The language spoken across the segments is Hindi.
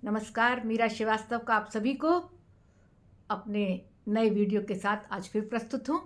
नमस्कार, मीरा श्रीवास्तव का आप सभी को अपने नए वीडियो के साथ आज फिर प्रस्तुत हूँ।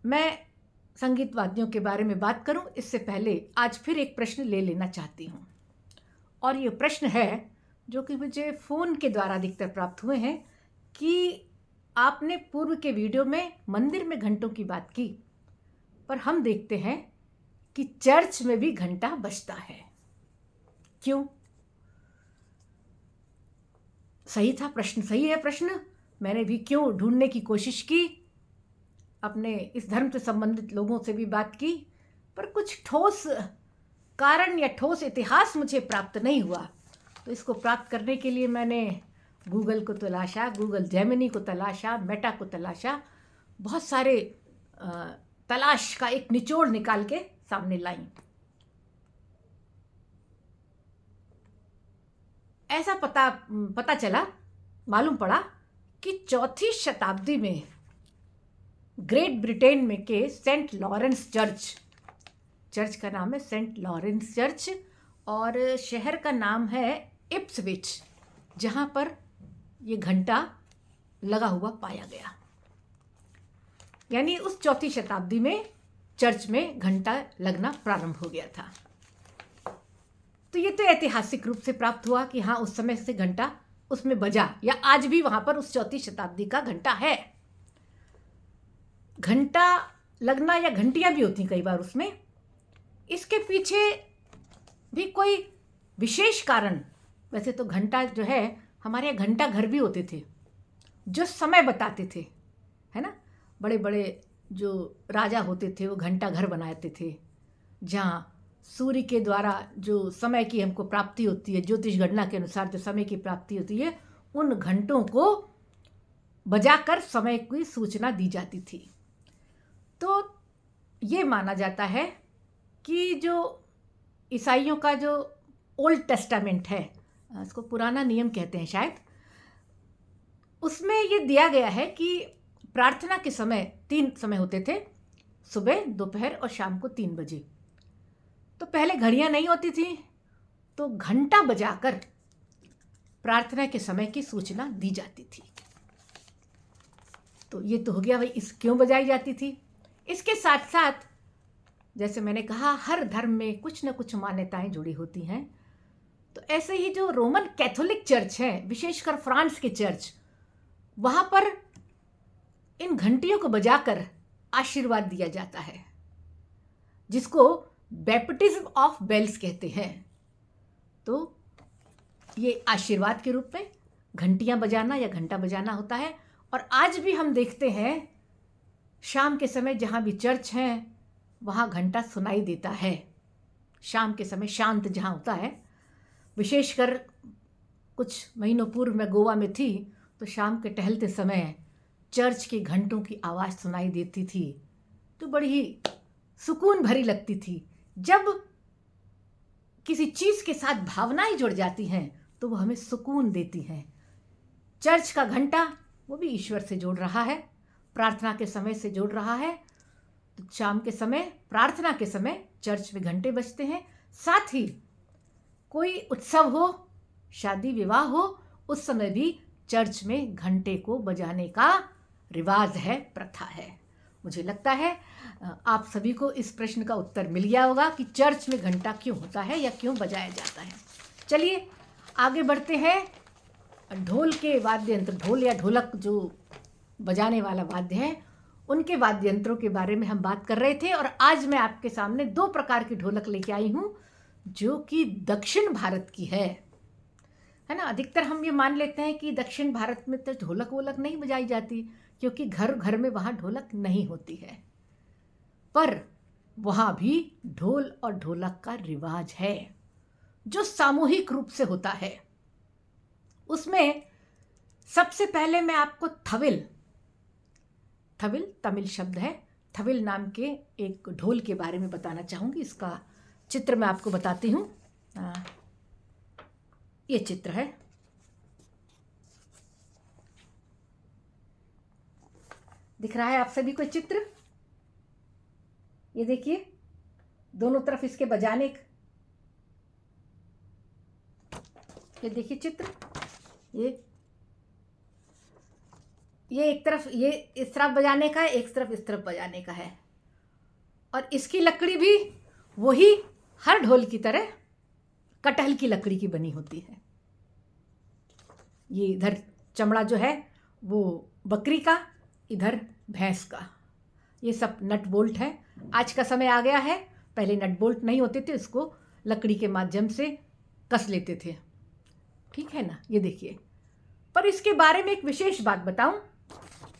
मैं संगीत वाद्यों के बारे में बात करूँ इससे पहले आज फिर एक प्रश्न ले लेना चाहती हूँ, और ये प्रश्न है जो कि मुझे फ़ोन के द्वारा अधिकतर प्राप्त हुए हैं कि आपने पूर्व के वीडियो में मंदिर में घंटों की बात की, पर हम देखते हैं कि चर्च में भी घंटा बजता है। क्यों? सही था प्रश्न, सही है प्रश्न। मैंने भी क्यों ढूंढने की कोशिश की, अपने इस धर्म से संबंधित लोगों से भी बात की, पर कुछ ठोस कारण या ठोस इतिहास मुझे प्राप्त नहीं हुआ। तो इसको प्राप्त करने के लिए मैंने गूगल को तलाशा, गूगल जेमिनी को तलाशा, मेटा को तलाशा, बहुत सारे तलाश का एक निचोड़ निकाल के सामने लाई। ऐसा पता चला, मालूम पड़ा कि चौथी शताब्दी में ग्रेट ब्रिटेन में के सेंट लॉरेंस चर्च का नाम है सेंट लॉरेंस चर्च, और शहर का नाम है इप्सविच, जहाँ पर ये घंटा लगा हुआ पाया गया। यानी उस चौथी शताब्दी में चर्च में घंटा लगना प्रारंभ हो गया था। तो ये तो ऐतिहासिक रूप से प्राप्त हुआ कि हाँ, उस समय से घंटा उसमें बजा, या आज भी वहाँ पर उस चौथी शताब्दी का घंटा है। घंटा लगना या घंटियाँ भी होती कई बार उसमें, इसके पीछे भी कोई विशेष कारण। वैसे तो घंटा जो है, हमारे यहाँ घंटा घर भी होते थे जो समय बताते थे, है ना। बड़े बड़े जो राजा होते थे वो घंटा घर बनाते थे, जहाँ सूर्य के द्वारा जो समय की हमको प्राप्ति होती है, ज्योतिष गणना के अनुसार जो समय की प्राप्ति होती है, उन घंटों को बजाकर समय की सूचना दी जाती थी। तो ये माना जाता है कि जो ईसाइयों का जो ओल्ड टेस्टामेंट है, इसको पुराना नियम कहते हैं शायद, उसमें ये दिया गया है कि प्रार्थना के समय 3 समय होते थे, सुबह, दोपहर और शाम को 3 बजे। तो पहले घड़ियाँ नहीं होती थी, तो घंटा बजाकर प्रार्थना के समय की सूचना दी जाती थी। तो ये तो हो गया भाई, इस क्यों बजाई जाती थी। इसके साथ साथ जैसे मैंने कहा, हर धर्म में कुछ न कुछ मान्यताएं जुड़ी होती हैं। तो ऐसे ही जो रोमन कैथोलिक चर्च है, विशेषकर फ्रांस के चर्च, वहाँ पर इन घंटियों को बजाकर आशीर्वाद दिया जाता है, जिसको बैप्टिज्म ऑफ बेल्स कहते हैं। तो ये आशीर्वाद के रूप में घंटियां बजाना या घंटा बजाना होता है। और आज भी हम देखते हैं शाम के समय जहाँ भी चर्च हैं वहाँ घंटा सुनाई देता है। शाम के समय शांत जहाँ होता है, विशेषकर कुछ महीनों पूर्व मैं गोवा में थी, तो शाम के टहलते समय चर्च के घंटों की आवाज़ सुनाई देती थी, तो बड़ी ही सुकून भरी लगती थी। जब किसी चीज़ के साथ भावनाएं जुड़ जाती हैं तो वो हमें सुकून देती हैं। चर्च का घंटा वो भी ईश्वर से जोड़ रहा है, प्रार्थना के समय से जोड़ रहा है। तो शाम के समय, प्रार्थना के समय चर्च में घंटे बजते हैं। साथ ही कोई उत्सव हो, शादी विवाह हो, उस समय भी चर्च में घंटे को बजाने का रिवाज है, प्रथा है। मुझे लगता है आप सभी को इस प्रश्न का उत्तर मिल गया होगा कि चर्च में घंटा क्यों होता है या क्यों बजाया जाता है। चलिए आगे बढ़ते हैं। ढोल के वाद्य यंत्र, ढोल या ढोलक जो बजाने वाला वाद्य है, उनके वाद्य यंत्रों के बारे में हम बात कर रहे थे। और आज मैं आपके सामने 2 प्रकार की ढोलक लेके आई हूँ जो कि दक्षिण भारत की है ना। अधिकतर हम ये मान लेते हैं कि दक्षिण भारत में तो ढोलक वोलक नहीं बजाई जाती, क्योंकि घर घर में वहाँ ढोलक नहीं होती है। पर वहाँ भी ढोल और ढोलक का रिवाज है जो सामूहिक रूप से होता है। उसमें सबसे पहले मैं आपको थविल तमिल शब्द है, थविल नाम के एक ढोल के बारे में बताना चाहूँगी। इसका चित्र मैं आपको बताती हूँ। ये चित्र है, दिख रहा है आप सभी को चित्र? ये देखिए, दोनों तरफ इसके बजाने ये देखिए चित्र, ये एक तरफ ये इस तरफ बजाने का है, एक तरफ इस तरफ बजाने का है। और इसकी लकड़ी भी वही हर ढोल की तरह कटहल की लकड़ी की बनी होती है। ये इधर चमड़ा जो है वो बकरी का, इधर भैंस का। ये सब नट बोल्ट है। आज का समय आ गया है, पहले नट बोल्ट नहीं होते थे, इसको लकड़ी के माध्यम से कस लेते थे। ठीक है ना, ये देखिए। पर इसके बारे में एक विशेष बात बताऊं,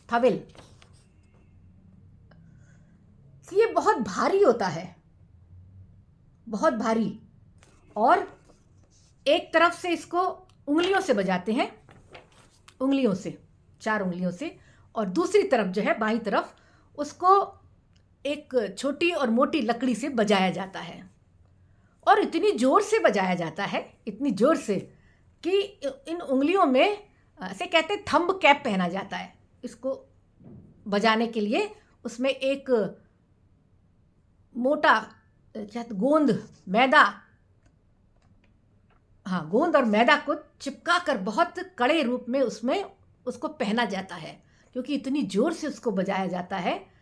थविल, ये बहुत भारी होता है, बहुत भारी। और एक तरफ से इसको उंगलियों से बजाते हैं, उंगलियों से, 4 उंगलियों से, और दूसरी तरफ जो है बाईं तरफ उसको एक छोटी और मोटी लकड़ी से बजाया जाता है। और इतनी ज़ोर से बजाया जाता है, इतनी ज़ोर से कि इन उंगलियों में से कहते हैं थंब कैप पहना जाता है इसको बजाने के लिए। उसमें एक मोटा गोंद, मैदा, हाँ, गोंद और मैदा को चिपका कर बहुत कड़े रूप में उसमें उसको पहना जाता है, क्योंकि इतनी ज़ोर से उसको बजाया जाता है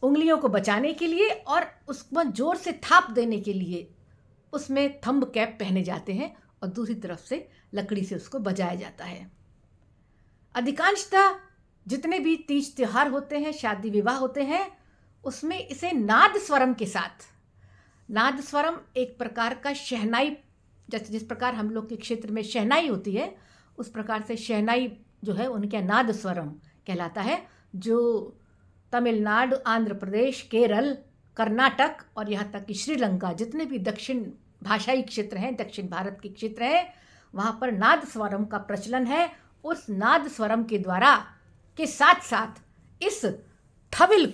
उंगलियों को बचाने के लिए। और उसको ज़ोर से थाप देने के लिए उसमें थंब कैप पहने जाते हैं और दूसरी तरफ से लकड़ी से उसको बजाया जाता है। अधिकांशतः जितने भी तीज त्योहार होते हैं, शादी विवाह होते हैं, उसमें इसे नाद स्वरम के साथ, नाद स्वरम एक प्रकार का शहनाई, जैसे जिस प्रकार हम लोग के क्षेत्र में शहनाई होती है, उस प्रकार से शहनाई जो है उनके नाद स्वरम कहलाता है, जो तमिलनाडु, आंध्र प्रदेश, केरल, कर्नाटक और यहाँ तक कि श्रीलंका, जितने भी दक्षिण भाषाई क्षेत्र हैं, दक्षिण भारत के क्षेत्र हैं, वहाँ पर नाद स्वरम का प्रचलन है। उस नाद स्वरम के द्वारा के साथ साथ इस थविल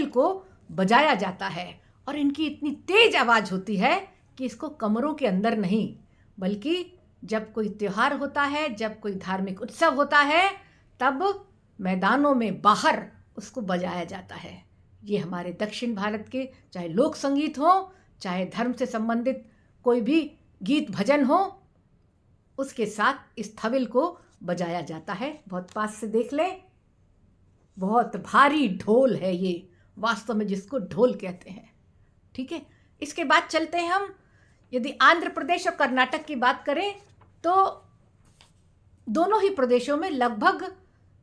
को बजाया जाता है। और इनकी इतनी तेज आवाज़ होती है कि इसको कमरों के अंदर नहीं, बल्कि जब कोई त्योहार होता है, जब कोई धार्मिक उत्सव होता है, तब मैदानों में बाहर उसको बजाया जाता है। ये हमारे दक्षिण भारत के चाहे लोक संगीत हो, चाहे धर्म से संबंधित कोई भी गीत भजन हो, उसके साथ इस थविल को बजाया जाता है। बहुत पास से देख लें, बहुत भारी ढोल है ये, वास्तव में जिसको ढोल कहते हैं। ठीक है, इसके बाद चलते हैं हम, यदि आंध्र प्रदेश और कर्नाटक की बात करें तो दोनों ही प्रदेशों में लगभग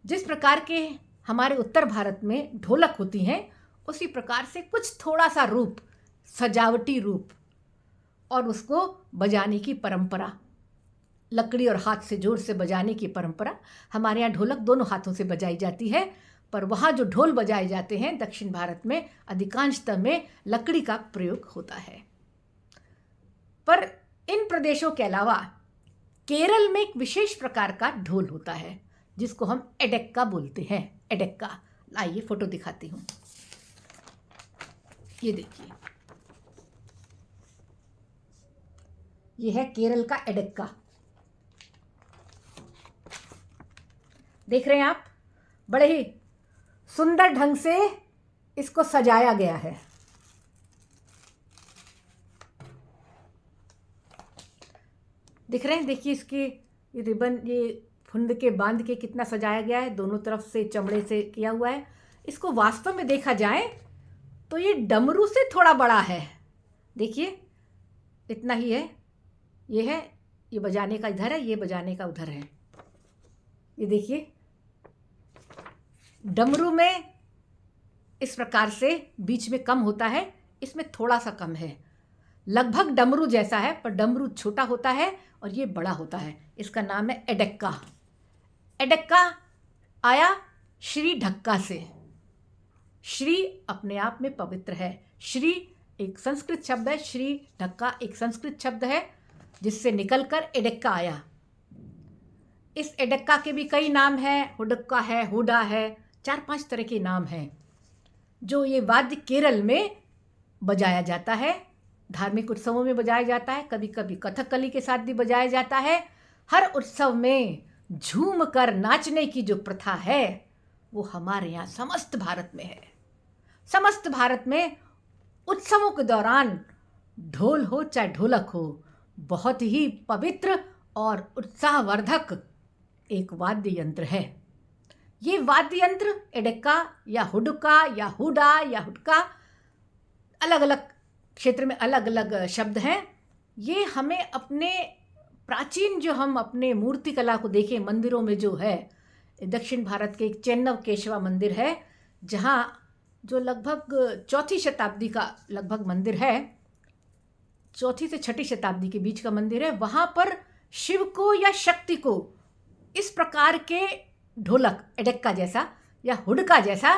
जिस प्रकार के हमारे उत्तर भारत में ढोलक होती हैं, उसी प्रकार से कुछ थोड़ा सा रूप, सजावटी रूप और उसको बजाने की परंपरा, लकड़ी और हाथ से जोर से बजाने की परंपरा। हमारे यहाँ ढोलक दोनों हाथों से बजाई जाती है, पर वहाँ जो ढोल बजाए जाते हैं दक्षिण भारत में अधिकांशतः में लकड़ी का प्रयोग होता है। पर इन प्रदेशों के अलावा केरल में एक विशेष प्रकार का ढोल होता है जिसको हम एडेक्का बोलते हैं। एडेक्का, आइए फोटो दिखाती हूँ। ये देखिए, ये है केरल का एडेक्का। देख रहे हैं आप, बड़े ही सुंदर ढंग से इसको सजाया गया है। दिख रहे हैं, देखिए इसके ये रिबन, ये फुंद के बांध के कितना सजाया गया है, दोनों तरफ से चमड़े से किया हुआ है। इसको वास्तव में देखा जाए तो ये डमरू से थोड़ा बड़ा है। देखिए इतना ही है, ये है, ये बजाने का इधर है, ये बजाने का उधर है। ये देखिए, डमरू में इस प्रकार से बीच में कम होता है, इसमें थोड़ा सा कम है, लगभग डमरू जैसा है, पर डमरू छोटा होता है और ये बड़ा होता है। इसका नाम है एडेक्का। एडेक्का आया श्री ढक्का से। श्री अपने आप में पवित्र है। श्री एक संस्कृत शब्द है, श्री ढक्का एक संस्कृत शब्द है जिससे निकलकर एडेक्का आया। इस एडेक्का के भी कई नाम हैं, हुडक्का है, हुडा है, 4-5 तरह के नाम हैं जो ये वाद्य केरल में बजाया जाता है। धार्मिक उत्सवों में बजाया जाता है, कभी कभी कथकली के साथ भी बजाया जाता है। हर उत्सव में झूम कर नाचने की जो प्रथा है वो हमारे यहाँ समस्त भारत में है। समस्त भारत में उत्सवों के दौरान ढोल हो चाहे ढोलक हो, बहुत ही पवित्र और उत्साहवर्धक एक वाद्य यंत्र है। ये वाद्य यंत्र एडेक्का या हुडका या हुडा या हुडका, अलग अलग क्षेत्र में अलग अलग शब्द हैं। ये हमें अपने प्राचीन, जो हम अपने मूर्ति कला को देखें मंदिरों में, जो है दक्षिण भारत के एक चेन्नव केशवा मंदिर है, जहाँ जो लगभग 4वीं शताब्दी का लगभग मंदिर है, 4वीं से 6वीं शताब्दी के बीच का मंदिर है। वहाँ पर शिव को या शक्ति को इस प्रकार के ढोलक एडेक्का जैसा या हुडका जैसा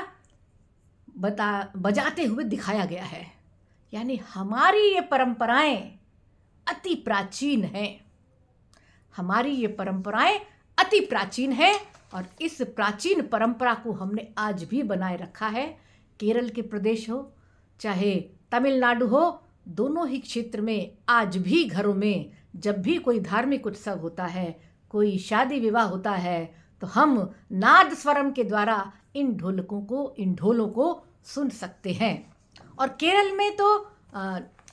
बजाते हुए दिखाया गया है। यानी हमारी ये परंपराएं अति प्राचीन हैं, हमारी ये परंपराएं अति प्राचीन हैं और इस प्राचीन परंपरा को हमने आज भी बनाए रखा है। केरल के प्रदेश हो चाहे तमिलनाडु हो, दोनों ही क्षेत्र में आज भी घरों में जब भी कोई धार्मिक उत्सव होता है, कोई शादी विवाह होता है, तो हम नाद स्वरम के द्वारा इन ढोलों को सुन सकते हैं। और केरल में तो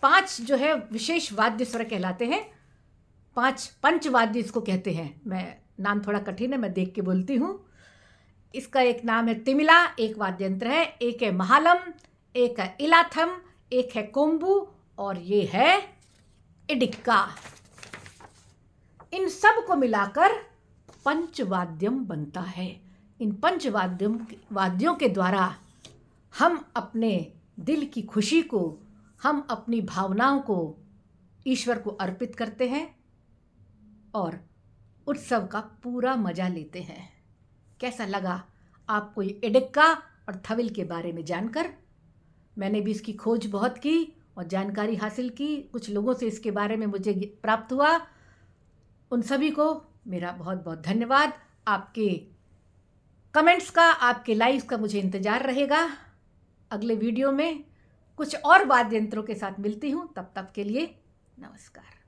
5 जो है विशेष वाद्य स्वर कहलाते हैं। 5 पंचवाद्य इसको कहते हैं। मैं नाम थोड़ा कठिन है, मैं देख के बोलती हूँ। इसका एक नाम है तिमिला, एक वाद्य यंत्र है, एक है महालम, एक है इलाथम, एक है कोम्बू और ये है इडिक्का। इन सब को मिलाकर पंचवाद्यम बनता है। इन वाद्यों के द्वारा हम अपने दिल की खुशी को, हम अपनी भावनाओं को ईश्वर को अर्पित करते हैं और उत्सव का पूरा मजा लेते हैं। कैसा लगा आपको ये एडेक्का और थविल के बारे में जानकर? मैंने भी इसकी खोज बहुत की और जानकारी हासिल की। कुछ लोगों से इसके बारे में मुझे प्राप्त हुआ। उन सभी को मेरा बहुत बहुत धन्यवाद। आपके कमेंट्स का, आपके लाइक्स का मुझे इंतज़ार रहेगा। अगले वीडियो में कुछ और वाद्य यंत्रों के साथ मिलती हूँ। तब तक के लिए नमस्कार।